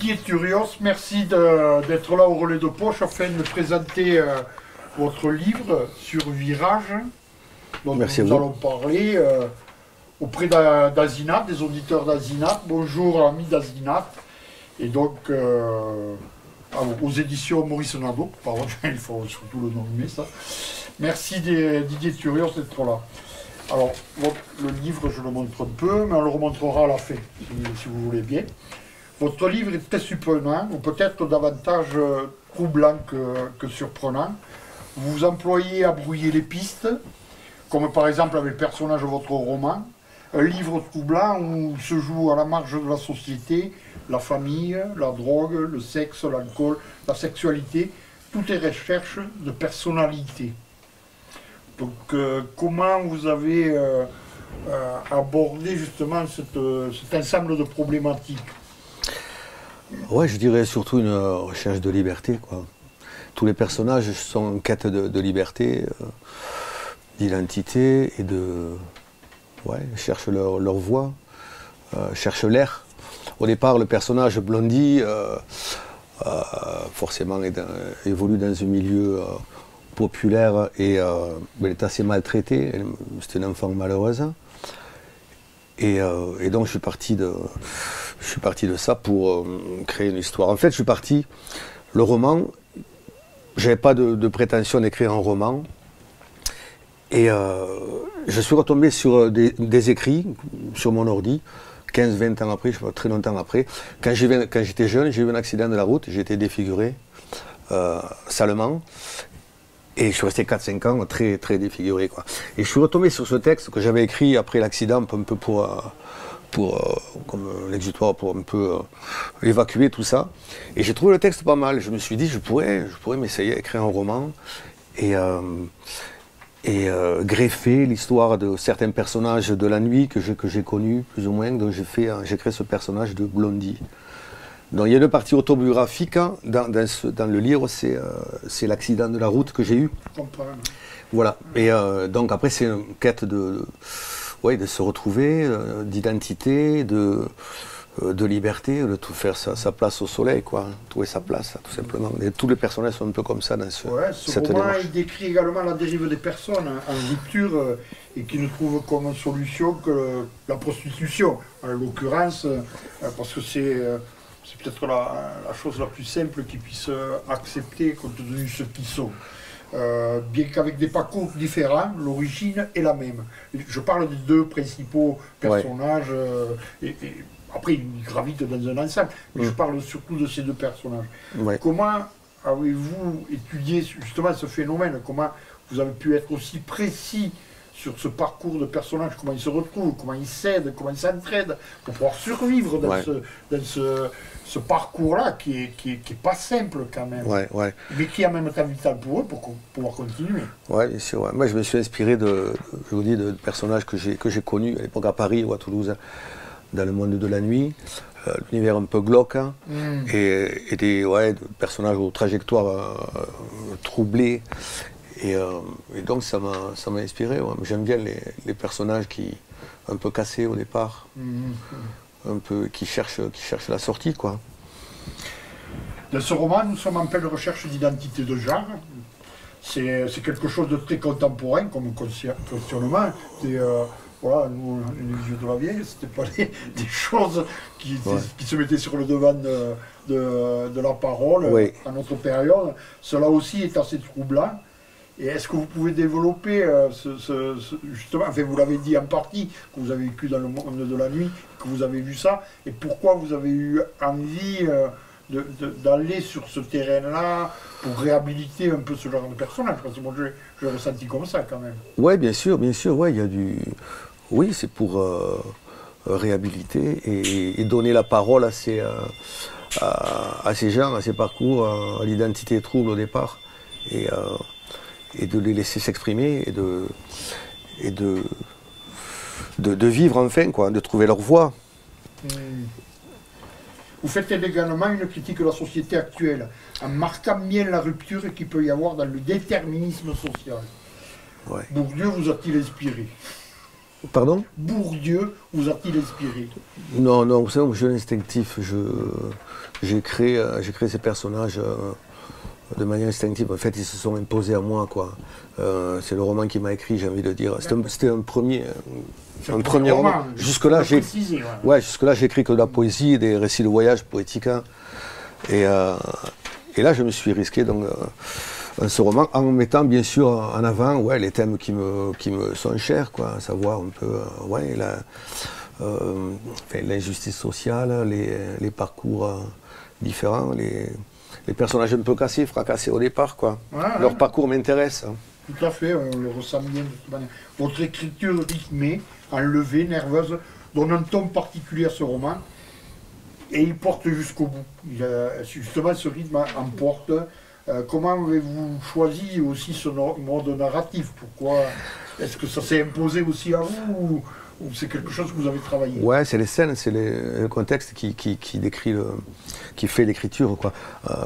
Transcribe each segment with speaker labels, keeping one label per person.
Speaker 1: Didier Turios, merci d'être là au relais de poche afin de présenter votre livre sur Virage, dont
Speaker 2: merci
Speaker 1: nous allons parler auprès d'Azinat, des auditeurs d'Azinat. Bonjour amis d'Azinat, et donc aux éditions Maurice Nadeau, pardon, il faut surtout le nommer ça. Merci Didier Turios d'être là. Alors, le livre, je le montre un peu, mais on le remontrera à la fin, si vous voulez bien. Votre livre est très surprenant, ou peut-être davantage troublant que surprenant. Vous vous employez à brouiller les pistes, comme par exemple avec le personnage de votre roman. Un livre troublant où se joue à la marge de la société, la famille, la drogue, le sexe, l'alcool, la sexualité, toutes les recherches de personnalité. Donc, comment vous avez abordé justement cet ensemble de problématiques?
Speaker 2: Ouais, je dirais surtout une recherche de liberté, quoi. Tous les personnages sont en quête de liberté, d'identité et de... Ouais, cherchent leur voie, cherchent l'air. Au départ, le personnage Blondie, forcément, évolue dans un milieu... populaire et elle est assez maltraitée, c'était une enfant malheureuse. Et donc je suis parti de ça pour créer une histoire. En fait, je suis parti, le roman, j'avais pas de prétention d'écrire un roman. Et je suis retombé sur des écrits sur mon ordi, 15-20 ans après, je sais pas, très longtemps après. Quand j'étais jeune, j'ai eu un accident de la route, j'ai été défiguré, salement. Et je suis resté 4-5 ans très, très défiguré, quoi. Et je suis retombé sur ce texte que j'avais écrit après l'accident, un peu comme l'exutoire, pour un peu évacuer tout ça. Et j'ai trouvé le texte pas mal. Je me suis dit, je pourrais m'essayer à écrire un roman et greffer l'histoire de certains personnages de la nuit que j'ai connus, plus ou moins. Donc j'ai créé ce personnage de Blondie. Donc il y a une partie autobiographique dans le livre, c'est l'accident de la route que j'ai eu. Voilà. Et donc après c'est une quête de se retrouver, d'identité, de liberté, de tout faire sa place au soleil, quoi. Trouver sa place, tout simplement. Et tous les personnages sont un peu comme ça dans cette
Speaker 1: roman,
Speaker 2: démarche.
Speaker 1: il décrit également la dérive des personnes en rupture et qui ne trouvent comme solution que la prostitution. En l'occurrence, parce que c'est peut-être la chose la plus simple qu'ils puissent accepter compte tenu de ce qu'ils sont. Bien qu'avec des parcours différents, l'origine est la même. Je parle des deux principaux personnages, et après ils gravitent dans un ensemble, mais je parle surtout de ces deux personnages. Comment avez-vous étudié justement ce phénomène? Comment vous avez pu être aussi précis sur ce parcours de personnages, comment ils se retrouvent, comment ils s'aident, comment ils s'entraident, pour pouvoir survivre dans ce parcours-là qui est pas simple quand même, mais qui est en même temps vital pour eux pour pouvoir continuer.
Speaker 2: Oui, bien sûr. Ouais. Moi, je me suis inspiré de personnages que j'ai connus à l'époque à Paris ou à Toulouse, dans le monde de la nuit, l'univers un peu glauque, et de personnages aux trajectoires troublées. Et donc ça m'a inspiré. Ouais. J'aime bien les personnages un peu cassés au départ, un peu qui cherchent la sortie, quoi.
Speaker 1: Dans ce roman, nous sommes en pleine recherche d'identité de genre. C'est quelque chose de très contemporain comme questionnement. Voilà, nous, les vieux de la vieille, c'était pas des choses qui se mettaient sur le devant de la parole à notre période. Cela aussi est assez troublant. Et est-ce que vous pouvez développer justement, enfin vous l'avez dit en partie, que vous avez vécu dans le monde de la nuit, que vous avez vu ça, et pourquoi vous avez eu envie d'aller sur ce terrain-là pour réhabiliter un peu ce genre de personnage? Parce que moi je l'ai ressenti comme ça quand même.
Speaker 2: Oui, bien sûr, ouais, il y a du... Oui, c'est pour réhabiliter et donner la parole à ces gens, à ces parcours, à l'identité trouble au départ. Et de les laisser s'exprimer et de vivre enfin, quoi, de trouver leur voie.
Speaker 1: Vous faites également une critique de la société actuelle, en marquant bien la rupture qu'il peut y avoir dans le déterminisme social. Bourdieu vous a-t-il inspiré?
Speaker 2: Pardon?
Speaker 1: Bourdieu vous a-t-il inspiré?
Speaker 2: Non, non, vous savez, je suis instinctif. J'ai créé ces personnages de manière instinctive. En fait, ils se sont imposés à moi, quoi. C'est le roman qui m'a écrit, j'ai envie de dire. C'était un premier roman. Jusque-là, jusque-là, j'ai écrit que de la poésie, des récits de voyage poétiques. Hein. Et là, je me suis risqué dans ce roman, en mettant bien sûr en avant les thèmes qui me sont chers, quoi, à savoir un peu l'injustice sociale, les parcours différents, les personnages un peu cassés, fracassés au départ, quoi. Leur parcours m'intéresse. Hein.
Speaker 1: Tout à fait, on le ressent bien de toute manière. Votre écriture rythmée, enlevée, nerveuse, donne un ton particulier à ce roman, et il porte jusqu'au bout. Justement, ce rythme emporte. Comment avez-vous choisi aussi ce mode narratif? Pourquoi? Est-ce que ça s'est imposé aussi à vous ou c'est quelque chose que vous avez travaillé?
Speaker 2: Ouais, c'est les scènes, c'est le contexte qui décrit qui fait l'écriture, quoi.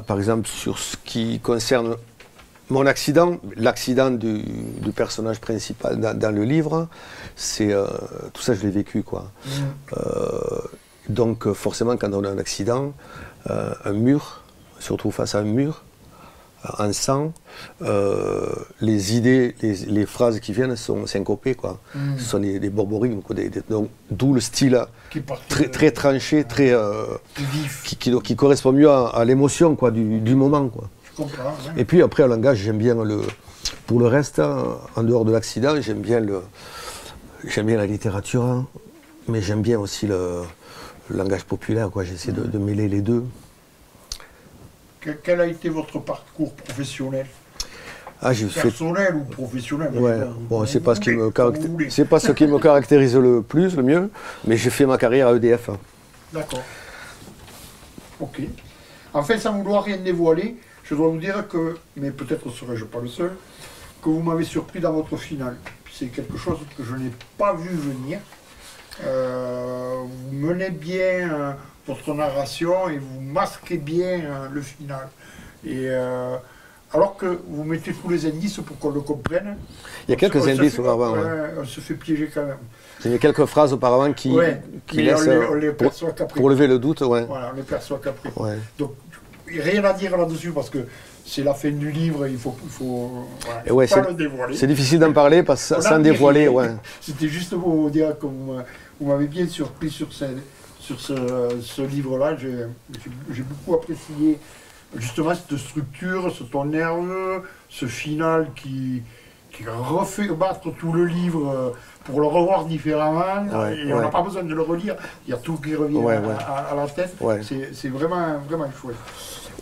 Speaker 2: Par exemple, sur ce qui concerne mon accident, l'accident du personnage principal dans le livre, c'est tout ça, je l'ai vécu, quoi. Donc forcément, quand on a un accident, un mur, on se retrouve face à un mur, en sang, les idées, les phrases qui viennent sont syncopées, quoi. Ce sont des borborigmes, donc d'où le style très tranché, très
Speaker 1: vif,
Speaker 2: qui correspond mieux à l'émotion, quoi, du moment, quoi.
Speaker 1: Je comprends. Ouais.
Speaker 2: Et puis après, le langage, j'aime bien pour le reste, en dehors de l'accident, j'aime bien la littérature, hein, mais j'aime bien aussi le langage populaire, quoi. J'essaie de mêler les deux.
Speaker 1: Quel a été votre parcours professionnel?
Speaker 2: Personnel
Speaker 1: ou professionnel?
Speaker 2: Ouais. Bon, c'est pas ce qui me caractérise le plus, le mieux, mais j'ai fait ma carrière à EDF.
Speaker 1: D'accord. Ok. Enfin, sans vouloir rien dévoiler, je dois vous dire que, mais peut-être serais-je pas le seul, que vous m'avez surpris dans votre finale. C'est quelque chose que je n'ai pas vu venir. Vous menez bien votre narration et vous masquez bien le final. Et alors que vous mettez tous les indices pour qu'on le comprenne.
Speaker 2: Il y a quelques indices auparavant.
Speaker 1: On se fait piéger quand même.
Speaker 2: Il y a quelques phrases auparavant qui laissent
Speaker 1: on les perçoit qu'après.
Speaker 2: Pour lever le doute, ouais.
Speaker 1: Voilà, on les perçoit qu'après.
Speaker 2: Ouais.
Speaker 1: Donc, rien à dire là-dessus parce que c'est la fin du livre, il faut pas le dévoiler.
Speaker 2: C'est difficile d'en parler sans dévoiler. Ouais.
Speaker 1: C'était juste pour vous dire que vous m'avez bien surpris sur ce livre-là. J'ai beaucoup apprécié justement cette structure, ce ton nerveux, ce final qui refait battre tout le livre pour le revoir différemment. On n'a pas besoin de le relire, il y a tout qui revient à la tête. Ouais. C'est vraiment, vraiment chouette.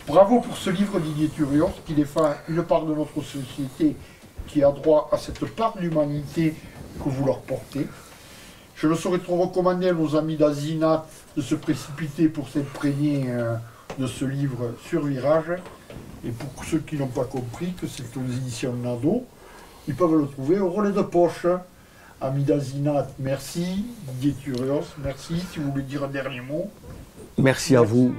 Speaker 1: Bravo pour ce livre Didier Thurios qui défend une part de notre société qui a droit à cette part d'humanité que vous leur portez. Je ne saurais trop recommander à nos amis d'Azinat de se précipiter pour s'imprégner de ce livre sur Virage. Et pour ceux qui n'ont pas compris que c'est aux éditions Nadeau, ils peuvent le trouver au relais de poche. Amis d'Azinat, merci. Didier Thurios, merci. Si vous voulez dire un dernier mot.
Speaker 2: Merci à vous,